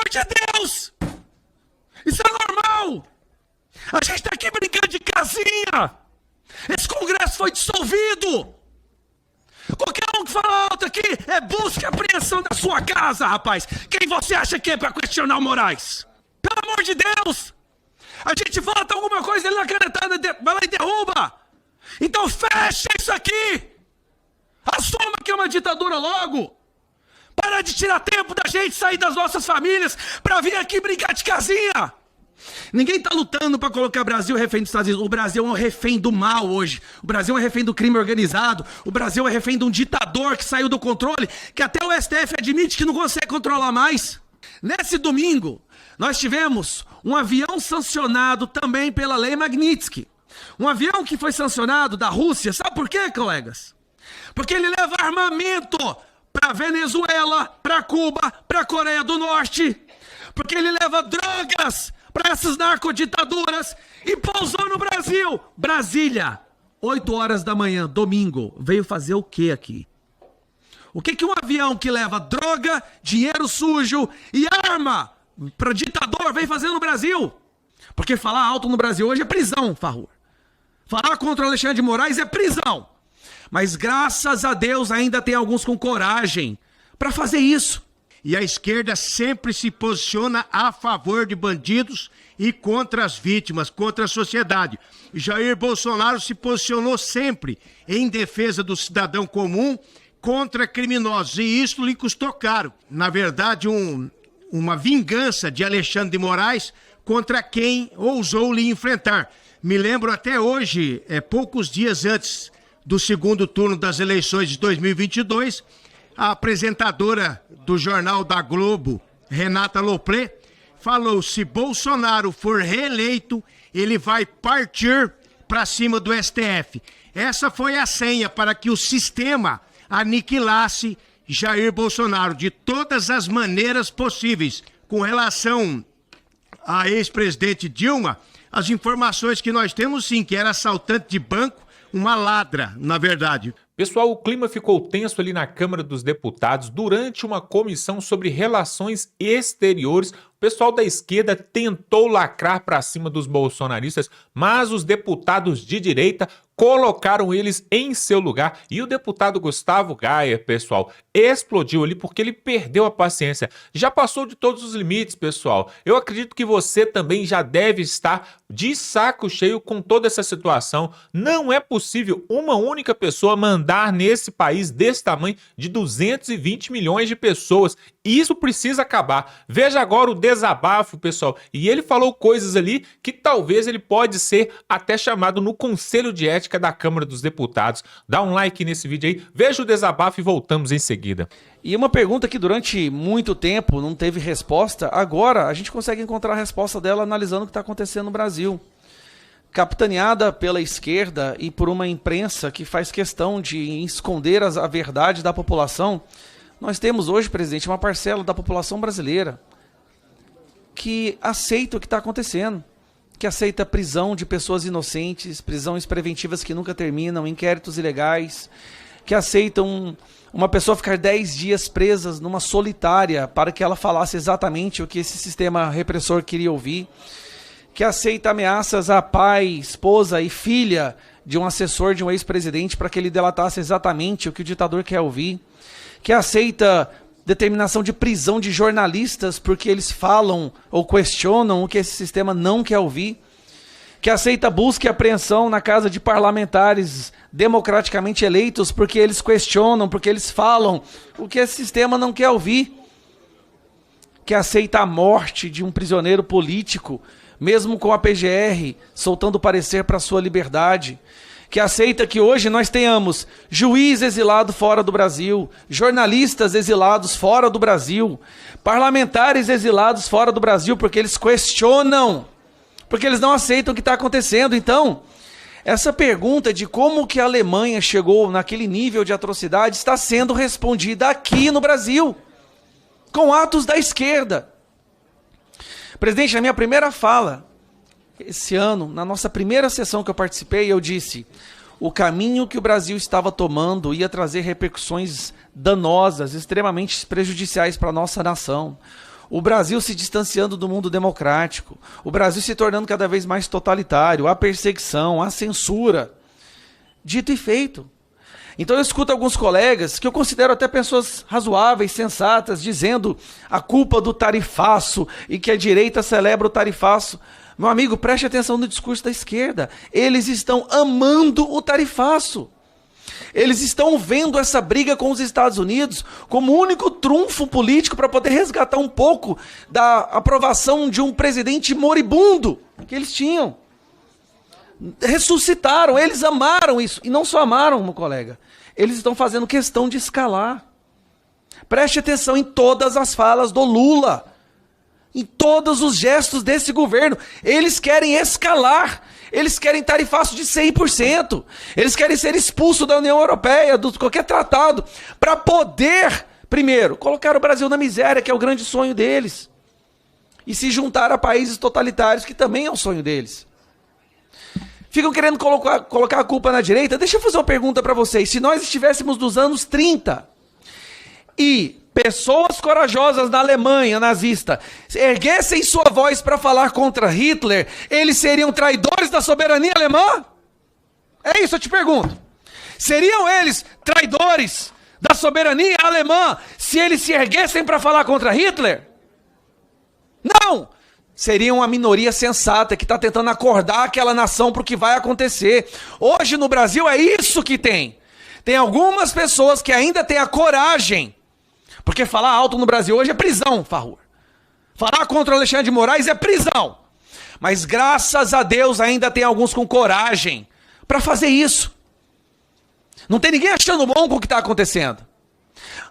amor de Deus! Isso é normal! A gente tá aqui brincando de casinha! Esse congresso foi dissolvido! Qualquer um que fala alto aqui é busca e apreensão da sua casa, rapaz! Quem você acha que é pra questionar o Moraes? Pelo amor de Deus! A gente vota alguma coisa ali na canetada, vai lá e derruba! Então fecha isso aqui! Assuma que é uma ditadura logo! Para de tirar tempo da gente sair das nossas famílias pra vir aqui brincar de casinha! Ninguém tá lutando pra colocar o Brasil refém dos Estados Unidos. O Brasil é um refém do mal hoje. O Brasil é um refém do crime organizado. O Brasil é refém de um ditador que saiu do controle, que até o STF admite que não consegue controlar mais. Nesse domingo, nós tivemos um avião sancionado também pela Lei Magnitsky. Um avião que foi sancionado da Rússia. Sabe por quê, colegas? Porque ele leva armamento pra Venezuela, pra Cuba, pra Coreia do Norte. Porque ele leva drogas para essas narcoditaduras e pousou no Brasil. Brasília, 8 horas da manhã, domingo, veio fazer o que aqui? O que um avião que leva droga, dinheiro sujo e arma para ditador vem fazer no Brasil? Porque falar alto no Brasil hoje é prisão, Farrur. Falar contra o Alexandre de Moraes é prisão. Mas graças a Deus ainda tem alguns com coragem para fazer isso. E a esquerda sempre se posiciona a favor de bandidos e contra as vítimas, contra a sociedade. Jair Bolsonaro se posicionou sempre em defesa do cidadão comum contra criminosos. E isso lhe custou caro. Na verdade, uma vingança de Alexandre de Moraes contra quem ousou lhe enfrentar. Me lembro até hoje, poucos dias antes do segundo turno das eleições de 2022, a apresentadora do Jornal da Globo, Renata Lopré, falou: se Bolsonaro for reeleito, ele vai partir para cima do STF. Essa foi a senha para que o sistema aniquilasse Jair Bolsonaro de todas as maneiras possíveis. Com relação à ex-presidente Dilma, as informações que nós temos, sim, que era assaltante de banco, uma ladra, na verdade. Pessoal, o clima ficou tenso ali na Câmara dos Deputados durante uma comissão sobre relações exteriores. O pessoal da esquerda tentou lacrar para cima dos bolsonaristas, mas os deputados de direita colocaram eles em seu lugar. E o deputado Gustavo Gaia, pessoal, explodiu ali porque ele perdeu a paciência. Já passou de todos os limites, pessoal. Eu acredito que você também já deve estar de saco cheio com toda essa situação. Não é possível uma única pessoa mandar nesse país desse tamanho de 220 milhões de pessoas. Isso precisa acabar. Veja agora o desabafo, pessoal. E ele falou coisas ali que talvez ele pode ser até chamado no Conselho de Ética da Câmara dos Deputados. Dá um like nesse vídeo aí, veja o desabafo e voltamos em seguida. E uma pergunta que durante muito tempo não teve resposta, agora a gente consegue encontrar a resposta dela analisando o que está acontecendo no Brasil. Capitaneada pela esquerda e por uma imprensa que faz questão de esconder a verdade da população, nós temos hoje, presidente, uma parcela da população brasileira que aceita o que está acontecendo, que aceita prisão de pessoas inocentes, prisões preventivas que nunca terminam, inquéritos ilegais, que aceitam uma pessoa ficar 10 dias presa numa solitária para que ela falasse exatamente o que esse sistema repressor queria ouvir, que aceita ameaças a pai, esposa e filha de um assessor de um ex-presidente para que ele delatasse exatamente o que o ditador quer ouvir, que aceita determinação de prisão de jornalistas porque eles falam ou questionam o que esse sistema não quer ouvir, que aceita busca e apreensão na casa de parlamentares democraticamente eleitos porque eles questionam, porque eles falam o que esse sistema não quer ouvir, que aceita a morte de um prisioneiro político, mesmo com a PGR soltando parecer para sua liberdade, que aceita que hoje nós tenhamos juiz exilado fora do Brasil, jornalistas exilados fora do Brasil, parlamentares exilados fora do Brasil, porque eles questionam, porque eles não aceitam o que está acontecendo. Então, essa pergunta de como que a Alemanha chegou naquele nível de atrocidade está sendo respondida aqui no Brasil, com atos da esquerda. Presidente, na minha primeira fala, esse ano, na nossa primeira sessão que eu participei, eu disse: o caminho que o Brasil estava tomando ia trazer repercussões danosas, extremamente prejudiciais para a nossa nação. O Brasil se distanciando do mundo democrático. O Brasil se tornando cada vez mais totalitário. A perseguição, a censura. Dito e feito. Então eu escuto alguns colegas, que eu considero até pessoas razoáveis, sensatas, dizendo a culpa do tarifaço e que a direita celebra o tarifaço. Meu amigo, preste atenção no discurso da esquerda. Eles estão amando o tarifaço. Eles estão vendo essa briga com os Estados Unidos como o único trunfo político para poder resgatar um pouco da aprovação de um presidente moribundo que eles tinham. Ressuscitaram, eles amaram isso. E não só amaram, meu colega, eles estão fazendo questão de escalar. Preste atenção em todas as falas do Lula, em todos os gestos desse governo. Eles querem escalar, eles querem tarifaço de 100%, eles querem ser expulsos da União Europeia, de qualquer tratado, para poder, primeiro, colocar o Brasil na miséria, que é o grande sonho deles, e se juntar a países totalitários, que também é o sonho deles. Ficam querendo colocar a culpa na direita. Deixa eu fazer uma pergunta para vocês. Se nós estivéssemos nos anos 30 e pessoas corajosas na Alemanha nazista erguessem sua voz para falar contra Hitler, eles seriam traidores da soberania alemã? É isso, eu te pergunto. Seriam eles traidores da soberania alemã se eles se erguessem para falar contra Hitler? Não! Seriam uma minoria sensata que está tentando acordar aquela nação para o que vai acontecer. Hoje no Brasil é isso que tem. Tem algumas pessoas que ainda têm a coragem, porque falar alto no Brasil hoje é prisão, Farrur. Falar contra o Alexandre de Moraes é prisão. Mas graças a Deus ainda tem alguns com coragem para fazer isso. Não tem ninguém achando bom com o que está acontecendo.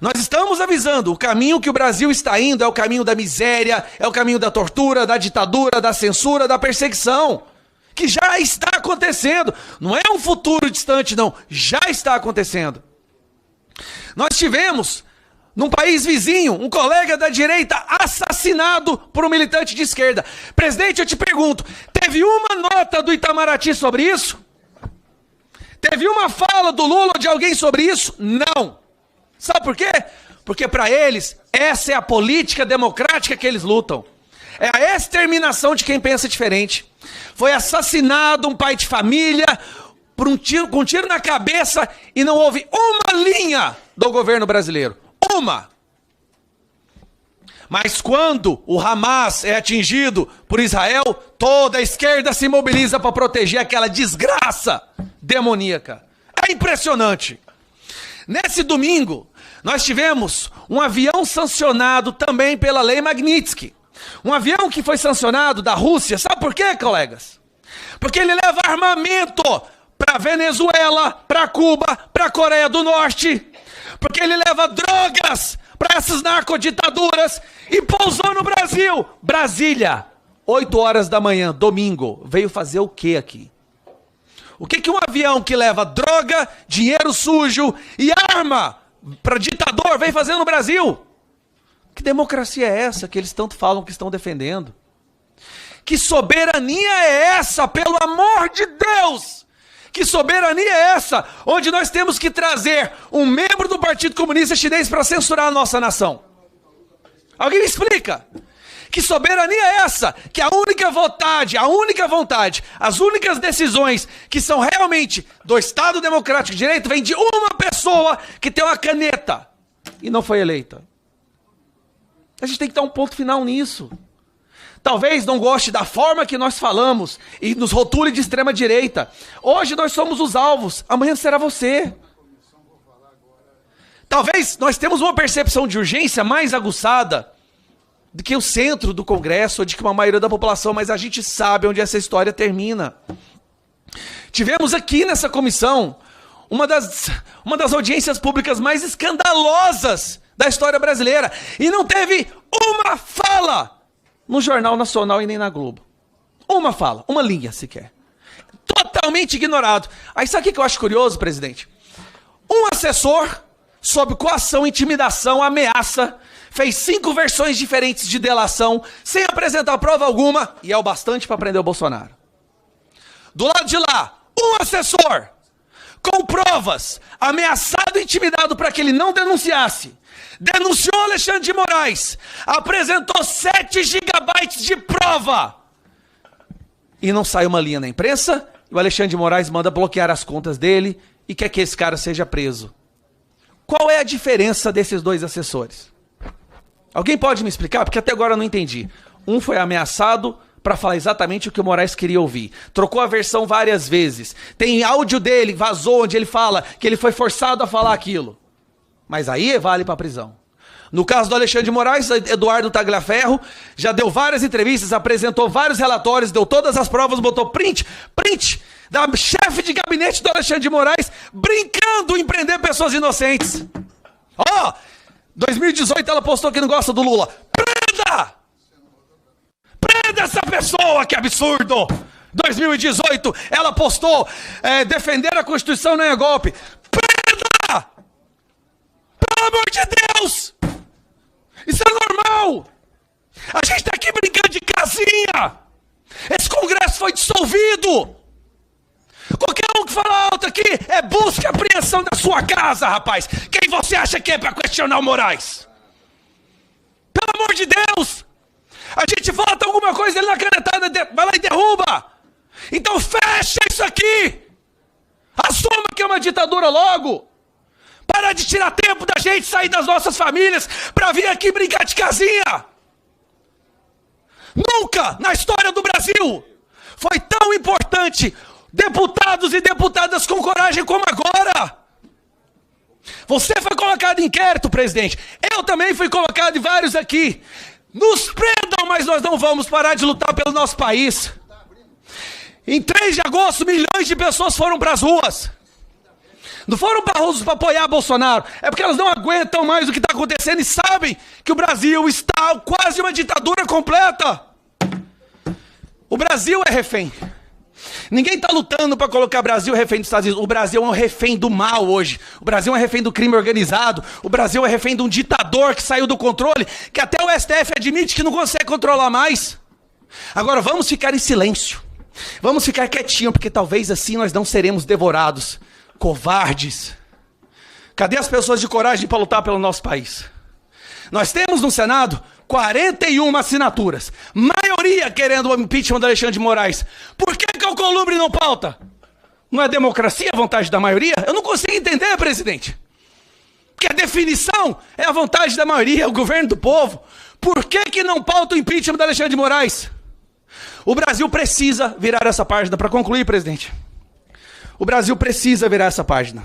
Nós estamos avisando, o caminho que o Brasil está indo é o caminho da miséria, é o caminho da tortura, da ditadura, da censura, da perseguição, que já está acontecendo. Não é um futuro distante, não, já está acontecendo. Nós tivemos, num país vizinho, um colega da direita assassinado por um militante de esquerda. Presidente, eu te pergunto, teve uma nota do Itamaraty sobre isso? Teve uma fala do Lula ou de alguém sobre isso? Não. Sabe por quê? Porque para eles, essa é a política democrática que eles lutam. É a exterminação de quem pensa diferente. Foi assassinado um pai de família por com um tiro na cabeça e não houve uma linha do governo brasileiro. Uma! Mas quando o Hamas é atingido por Israel, toda a esquerda se mobiliza para proteger aquela desgraça demoníaca. É impressionante. Nesse domingo, nós tivemos um avião sancionado também pela Lei Magnitsky. Um avião que foi sancionado da Rússia. Sabe por quê, colegas? Porque ele leva armamento para Venezuela, para Cuba, para Coreia do Norte. Porque ele leva drogas para essas narcoditaduras e pousou no Brasil. Brasília, 8 horas da manhã, domingo. Veio fazer o quê aqui? O que um avião que leva droga, dinheiro sujo e arma para ditador vem fazer no Brasil? Que democracia é essa que eles tanto falam que estão defendendo? Que soberania é essa, pelo amor de Deus? Que soberania é essa, onde nós temos que trazer um membro do Partido Comunista Chinês para censurar a nossa nação? Alguém me explica? Que soberania é essa? Que a única vontade, as únicas decisões que são realmente do Estado Democrático de Direito vem de uma pessoa que tem uma caneta e não foi eleita. A gente tem que dar um ponto final nisso. Talvez não goste da forma que nós falamos e nos rotule de extrema direita. Hoje nós somos os alvos, amanhã será você. Talvez nós temos uma percepção de urgência mais aguçada do que o centro do Congresso, ou de que uma maioria da população, mas a gente sabe onde essa história termina. Tivemos aqui nessa comissão uma das audiências públicas mais escandalosas da história brasileira, e não teve uma fala no Jornal Nacional e nem na Globo. Uma fala, uma linha sequer. Totalmente ignorado. Aí sabe o que eu acho curioso, presidente? Um assessor, sob coação, intimidação, ameaça, fez 5 versões diferentes de delação, sem apresentar prova alguma, e é o bastante para prender o Bolsonaro. Do lado de lá, um assessor, com provas, ameaçado e intimidado para que ele não denunciasse, denunciou Alexandre de Moraes, apresentou 7 gigabytes de prova e não sai uma linha na imprensa, e o Alexandre de Moraes manda bloquear as contas dele e quer que esse cara seja preso. Qual é a diferença desses dois assessores? Alguém pode me explicar? Porque até agora eu não entendi. Um foi ameaçado para falar exatamente o que o Moraes queria ouvir. Trocou a versão várias vezes. Tem áudio dele, vazou, onde ele fala que ele foi forçado a falar aquilo. Mas aí vale para prisão. No caso do Alexandre de Moraes, Eduardo Tagliaferro já deu várias entrevistas, apresentou vários relatórios, deu todas as provas, botou print da chefe de gabinete do Alexandre de Moraes brincando em prender pessoas inocentes. Ó, 2018 ela postou que não gosta do Lula. Prenda! Prenda essa pessoa, que absurdo! 2018 ela postou defender a Constituição não é golpe. Prenda! Pelo amor de Deus! Isso é normal! A gente tá aqui brincando de casinha! Esse Congresso foi dissolvido! Qualquer um que fala alto aqui é busca e apreensão da sua casa, rapaz! Quem você acha que é pra questionar o Moraes? Pelo amor de Deus! A gente vota alguma coisa ali na canetada, vai lá e derruba! Então fecha isso aqui! Assuma que é uma ditadura logo! Para de tirar tempo da gente sair das nossas famílias para vir aqui brincar de casinha. Nunca na história do Brasil foi tão importante deputados e deputadas com coragem como agora. Você foi colocado em inquérito, presidente. Eu também fui colocado em vários aqui. Nos prendam, mas nós não vamos parar de lutar pelo nosso país. Em 3 de agosto, milhões de pessoas foram para as ruas. Não foram barrosos para apoiar Bolsonaro, é porque elas não aguentam mais o que está acontecendo e sabem que o Brasil está quase uma ditadura completa. O Brasil é refém. Ninguém está lutando para colocar o Brasil refém dos Estados Unidos. O Brasil é um refém do mal hoje. O Brasil é um refém do crime organizado. O Brasil é refém de um ditador que saiu do controle, que até o STF admite que não consegue controlar mais. Agora vamos ficar em silêncio. Vamos ficar quietinho, porque talvez assim nós não seremos devorados. Covardes. Cadê as pessoas de coragem para lutar pelo nosso país? Nós temos no Senado 41 assinaturas. Maioria querendo o impeachment do Alexandre de Moraes. Por que o Alcolumbre não pauta? Não é democracia a vontade da maioria? Eu não consigo entender, presidente. Porque a definição é a vontade da maioria, o governo do povo. Por que não pauta o impeachment do Alexandre de Moraes? O Brasil precisa virar essa página. Para concluir, presidente. O Brasil precisa virar essa página.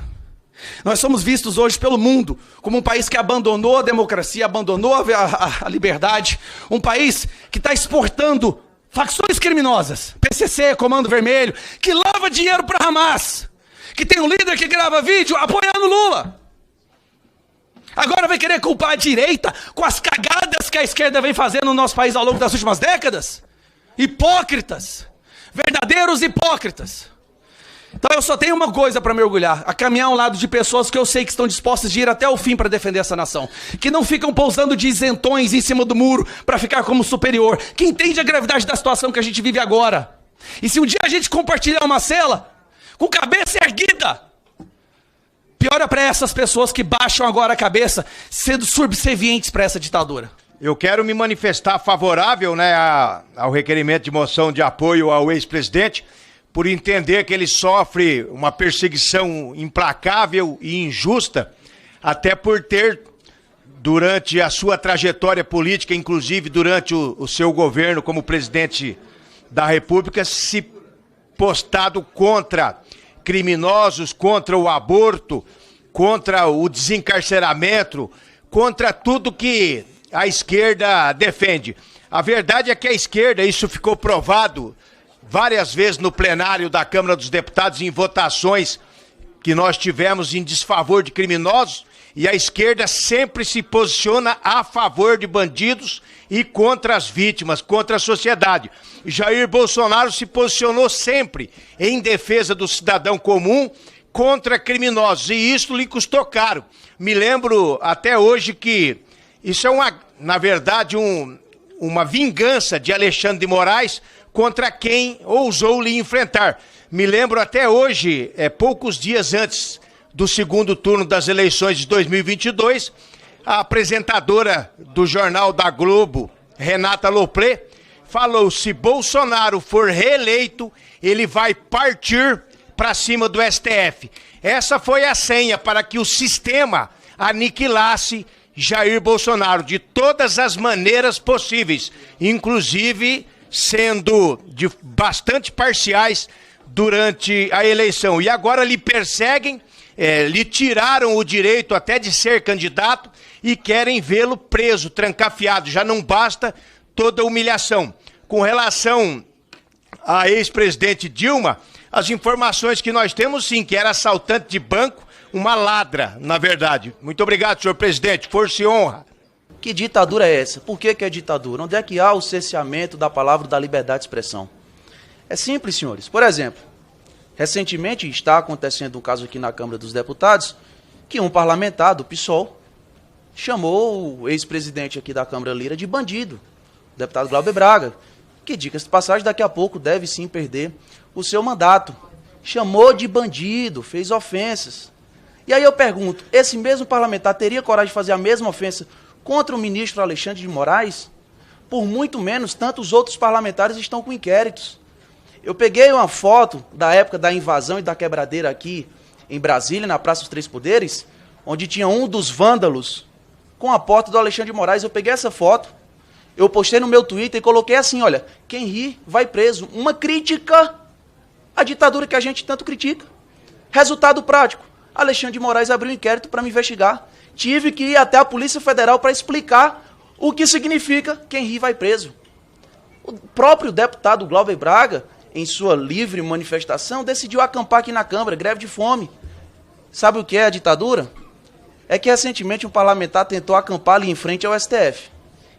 Nós somos vistos hoje pelo mundo como um país que abandonou a democracia, abandonou a liberdade, um país que está exportando facções criminosas, PCC, Comando Vermelho, que lava dinheiro para Hamas, que tem um líder que grava vídeo apoiando Lula. Agora vai querer culpar a direita com as cagadas que a esquerda vem fazendo no nosso país ao longo das últimas décadas? Hipócritas, verdadeiros hipócritas. Então eu só tenho uma coisa para me orgulhar, a caminhar ao lado de pessoas que eu sei que estão dispostas de ir até o fim para defender essa nação, que não ficam pousando de isentões em cima do muro para ficar como superior, que entende a gravidade da situação que a gente vive agora. E se um dia a gente compartilhar uma cela, com cabeça erguida, pior é para essas pessoas que baixam agora a cabeça, sendo subservientes para essa ditadura. Eu quero me manifestar favorável, ao requerimento de moção de apoio ao ex-presidente, por entender que ele sofre uma perseguição implacável e injusta, até por ter, durante a sua trajetória política, inclusive durante o seu governo como presidente da República, se postado contra criminosos, contra o aborto, contra o desencarceramento, contra tudo que a esquerda defende. A verdade é que a esquerda, isso ficou provado várias vezes no plenário da Câmara dos Deputados, em votações que nós tivemos em desfavor de criminosos, e a esquerda sempre se posiciona a favor de bandidos e contra as vítimas, contra a sociedade. Jair Bolsonaro se posicionou sempre em defesa do cidadão comum contra criminosos, e isso lhe custou caro. Me lembro até hoje que isso é na verdade, uma vingança de Alexandre de Moraes contra quem ousou lhe enfrentar. Me lembro até hoje, poucos dias antes do segundo turno das eleições de 2022, a apresentadora do Jornal da Globo, Renata Lopré, falou: se Bolsonaro for reeleito, ele vai partir para cima do STF. Essa foi a senha para que o sistema aniquilasse Jair Bolsonaro de todas as maneiras possíveis, inclusive sendo bastante parciais durante a eleição. E agora lhe perseguem, lhe tiraram o direito até de ser candidato e querem vê-lo preso, trancafiado. Já não basta toda a humilhação. Com relação à ex-presidente Dilma, as informações que nós temos, sim, que era assaltante de banco, uma ladra, na verdade. Muito obrigado, senhor presidente. Força e honra. Que ditadura é essa? Por que é ditadura? Onde é que há o cerceamento da palavra da liberdade de expressão? É simples, senhores. Por exemplo, recentemente está acontecendo um caso aqui na Câmara dos Deputados que um parlamentar do PSOL chamou o ex-presidente aqui da Câmara Lira de bandido, o deputado Glauber Braga, que, dicas de passagem, daqui a pouco deve sim perder o seu mandato. Chamou de bandido, fez ofensas. E aí eu pergunto, esse mesmo parlamentar teria coragem de fazer a mesma ofensa contra o ministro Alexandre de Moraes? Por muito menos, tantos outros parlamentares estão com inquéritos. Eu peguei uma foto da época da invasão e da quebradeira aqui em Brasília, na Praça dos Três Poderes, onde tinha um dos vândalos com a porta do Alexandre de Moraes. Eu peguei essa foto, eu postei no meu Twitter e coloquei assim: olha, quem ri vai preso. Uma crítica à ditadura que a gente tanto critica. Resultado prático: Alexandre de Moraes abriu um inquérito para me investigar. Tive que ir até a Polícia Federal para explicar o que significa quem ri vai preso. O próprio deputado Glauber Braga, em sua livre manifestação, decidiu acampar aqui na Câmara, greve de fome. Sabe o que é a ditadura? É que recentemente um parlamentar tentou acampar ali em frente ao STF.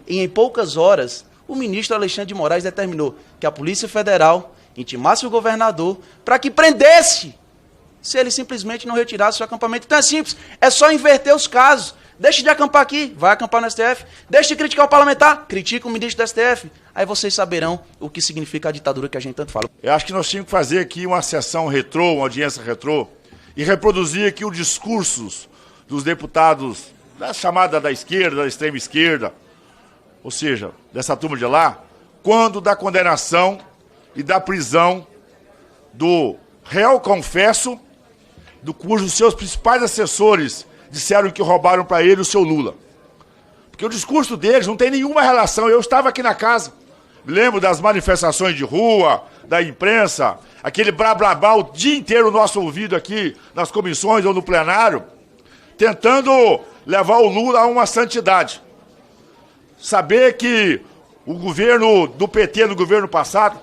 E em poucas horas, o ministro Alexandre de Moraes determinou que a Polícia Federal intimasse o governador para que prendesse se ele simplesmente não retirasse o acampamento. Então é simples, é só inverter os casos. Deixe de acampar aqui, vai acampar no STF. Deixe de criticar o parlamentar, critica o ministro do STF. Aí vocês saberão o que significa a ditadura que a gente tanto fala. Eu acho que nós tínhamos que fazer aqui uma sessão retrô, uma audiência retrô, e reproduzir aqui os discursos dos deputados da chamada da esquerda, da extrema esquerda, ou seja, dessa turma de lá, quando da condenação e da prisão do réu confesso, do cujos seus principais assessores disseram que roubaram para ele o seu Lula. Porque o discurso deles não tem nenhuma relação. Eu estava aqui na casa, me lembro das manifestações de rua, da imprensa, aquele blá o dia inteiro no nosso ouvido aqui, nas comissões ou no plenário, tentando levar o Lula a uma santidade. Saber que o governo do PT no governo passado,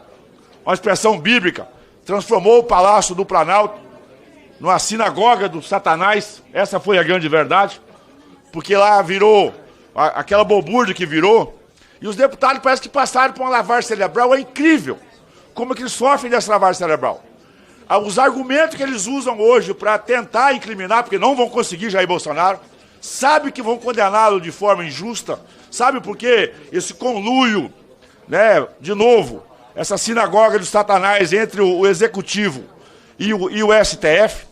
uma expressão bíblica, transformou o Palácio do Planalto numa sinagoga do Satanás. Essa foi a grande verdade, porque lá virou aquela bobúrdia que virou, e os deputados parece que passaram por uma lavagem cerebral. É incrível como é que eles sofrem dessa lavagem cerebral. Os argumentos que eles usam hoje para tentar incriminar, porque não vão conseguir Jair Bolsonaro, sabe que vão condená-lo de forma injusta, sabe por quê? Esse conluio, né, de novo, essa sinagoga do Satanás entre o Executivo e o STF.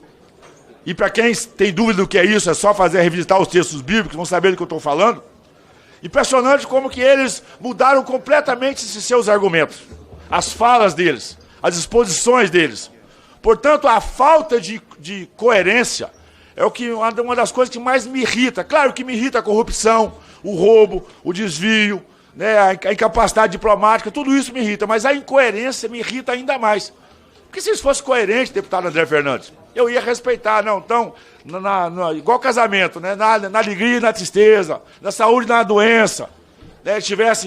E para quem tem dúvida do que é isso, é só revisitar os textos bíblicos, vão saber do que eu estou falando. Impressionante como que eles mudaram completamente esses seus argumentos, as falas deles, as exposições deles. Portanto, a falta de coerência é uma das coisas que mais me irrita. Claro que me irrita a corrupção, o roubo, o desvio, né, a incapacidade diplomática, tudo isso me irrita, mas a incoerência me irrita ainda mais. Porque se eles fossem coerentes, deputado André Fernandes, eu ia respeitar, não, então, igual casamento, né, na alegria e na tristeza, na saúde e na doença, né,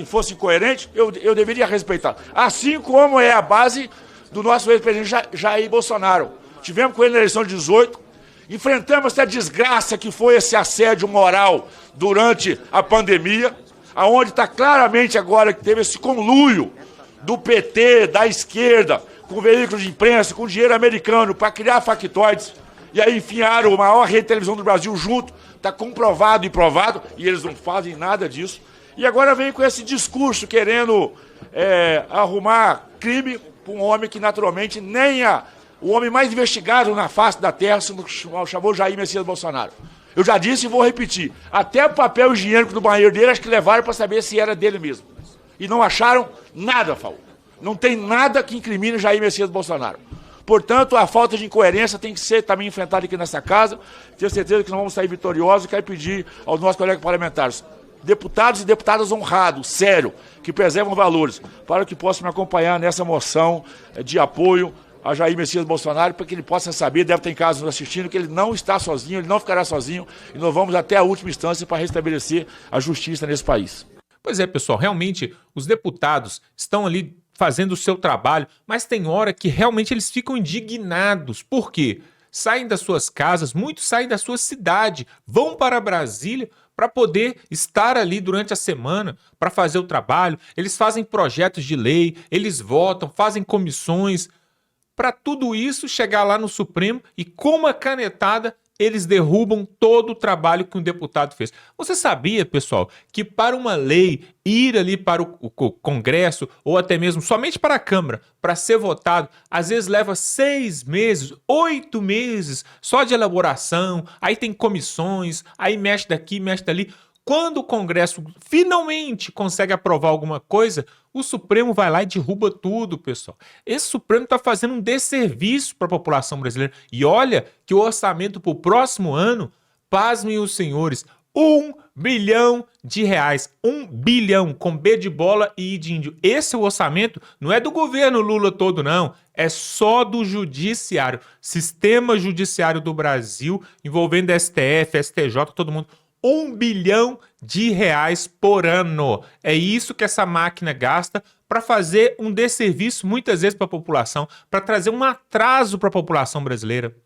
fossem coerentes, eu deveria respeitar. Assim como é a base do nosso ex-presidente Jair Bolsonaro. Tivemos com ele na eleição de 18, enfrentamos essa desgraça que foi esse assédio moral durante a pandemia, aonde está claramente agora que teve esse conluio do PT, da esquerda, com veículos de imprensa, com dinheiro americano, para criar factoides, e aí enfiaram a maior rede de televisão do Brasil junto, está comprovado e provado, e eles não fazem nada disso. E agora vem com esse discurso querendo arrumar crime para um homem que naturalmente nem o homem mais investigado na face da terra chamou Jair Messias Bolsonaro. Eu já disse e vou repetir. Até o papel higiênico do banheiro dele, acho que levaram para saber se era dele mesmo. E não acharam nada, Faú. Não tem nada que incrimine Jair Messias Bolsonaro. Portanto, a falta de incoerência tem que ser também enfrentada aqui nessa casa. Tenho certeza que nós vamos sair vitoriosos e quero pedir aos nossos colegas parlamentares, deputados e deputadas honrados, sério, que preservam valores, para que possam me acompanhar nessa moção de apoio a Jair Messias Bolsonaro, para que ele possa saber, deve ter em casa nos assistindo, que ele não está sozinho, ele não ficará sozinho, e nós vamos até a última instância para restabelecer a justiça nesse país. Pois é, pessoal, realmente os deputados estão ali fazendo o seu trabalho, mas tem hora que realmente eles ficam indignados. Por quê? Saem das suas casas, muitos saem da sua cidade, vão para Brasília para poder estar ali durante a semana, para fazer o trabalho. Eles fazem projetos de lei, eles votam, fazem comissões, para tudo isso chegar lá no Supremo e com uma canetada eles derrubam todo o trabalho que um deputado fez. Você sabia, pessoal, que para uma lei ir ali para o Congresso, ou até mesmo somente para a Câmara, para ser votado, às vezes leva 6 meses, 8 meses só de elaboração, aí tem comissões, aí mexe daqui, mexe dali. Quando o Congresso finalmente consegue aprovar alguma coisa, o Supremo vai lá e derruba tudo, pessoal. Esse Supremo está fazendo um desserviço para a população brasileira. E olha que o orçamento para o próximo ano, pasmem os senhores, R$1 bilhão. 1 bilhão, com B de bola e I de índio. Esse é o orçamento, não é do governo Lula todo, não. É só do judiciário. Sistema judiciário do Brasil, envolvendo STF, STJ, todo mundo. R$1 bilhão por ano. É isso que essa máquina gasta para fazer um desserviço muitas vezes para a população, para trazer um atraso para a população brasileira.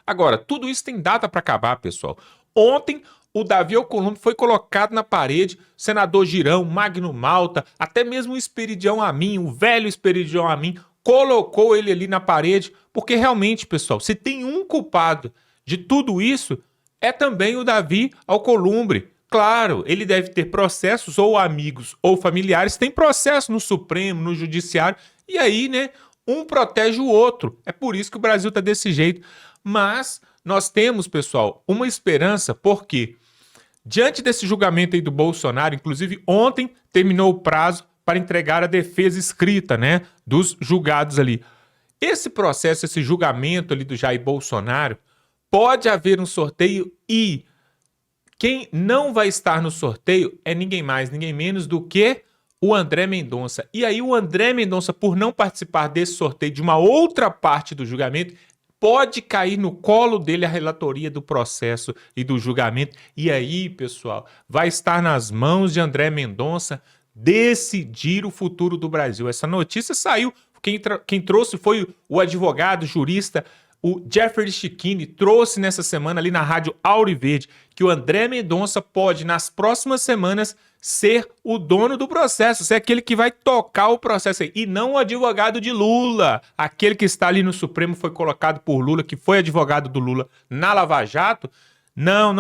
Agora, tudo isso tem data para acabar, pessoal. Ontem, o Davi Alcolumbre foi colocado na parede, senador Girão, Magno Malta, até mesmo o Esperidião Amin, o velho Esperidião Amin, colocou ele ali na parede, porque realmente, pessoal, se tem um culpado de tudo isso, é também o Davi Alcolumbre. Claro, ele deve ter processos, ou amigos ou familiares, tem processo no Supremo, no Judiciário, e aí, né, um protege o outro. É por isso que o Brasil está desse jeito. Mas nós temos, pessoal, uma esperança, porque diante desse julgamento aí do Bolsonaro, inclusive ontem terminou o prazo para entregar a defesa escrita, né, dos julgados ali. Esse processo, esse julgamento ali do Jair Bolsonaro, pode haver um sorteio e quem não vai estar no sorteio é ninguém mais, ninguém menos do que o André Mendonça. E aí o André Mendonça, por não participar desse sorteio de uma outra parte do julgamento, pode cair no colo dele a relatoria do processo e do julgamento. E aí, pessoal, vai estar nas mãos de André Mendonça decidir o futuro do Brasil. Essa notícia saiu, quem trouxe foi o advogado, jurista, o Jeffrey Chiquini, trouxe nessa semana ali na rádio Auriverde que o André Mendonça pode, nas próximas semanas, ser o dono do processo, ser aquele que vai tocar o processo aí, e não o advogado de Lula, aquele que está ali no Supremo, foi colocado por Lula, que foi advogado do Lula na Lava Jato. Não.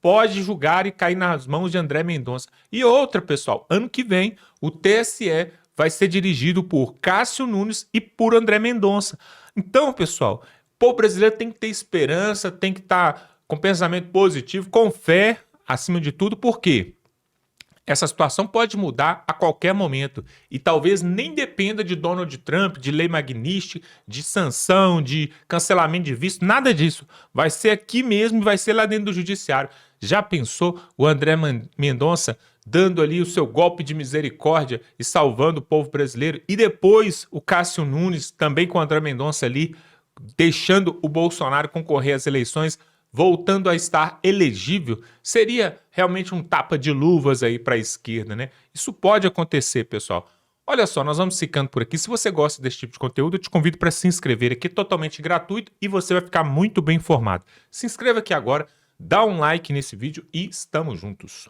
Pode julgar e cair nas mãos de André Mendonça. E outra, pessoal, ano que vem, o TSE vai ser dirigido por Cássio Nunes e por André Mendonça. Então, pessoal, o povo brasileiro tem que ter esperança, tem que estar com pensamento positivo, com fé, acima de tudo, porque essa situação pode mudar a qualquer momento e talvez nem dependa de Donald Trump, de lei Magnitsky, de sanção, de cancelamento de visto, nada disso. Vai ser aqui mesmo e vai ser lá dentro do judiciário. Já pensou o André Mendonça dando ali o seu golpe de misericórdia e salvando o povo brasileiro? E depois o Cássio Nunes, também com o André Mendonça ali, deixando o Bolsonaro concorrer às eleições, voltando a estar elegível, seria realmente um tapa de luvas aí para a esquerda, né? Isso pode acontecer, pessoal. Olha só, nós vamos ficando por aqui. Se você gosta desse tipo de conteúdo, eu te convido para se inscrever aqui, totalmente gratuito, e você vai ficar muito bem informado. Se inscreva aqui agora, dá um like nesse vídeo e estamos juntos.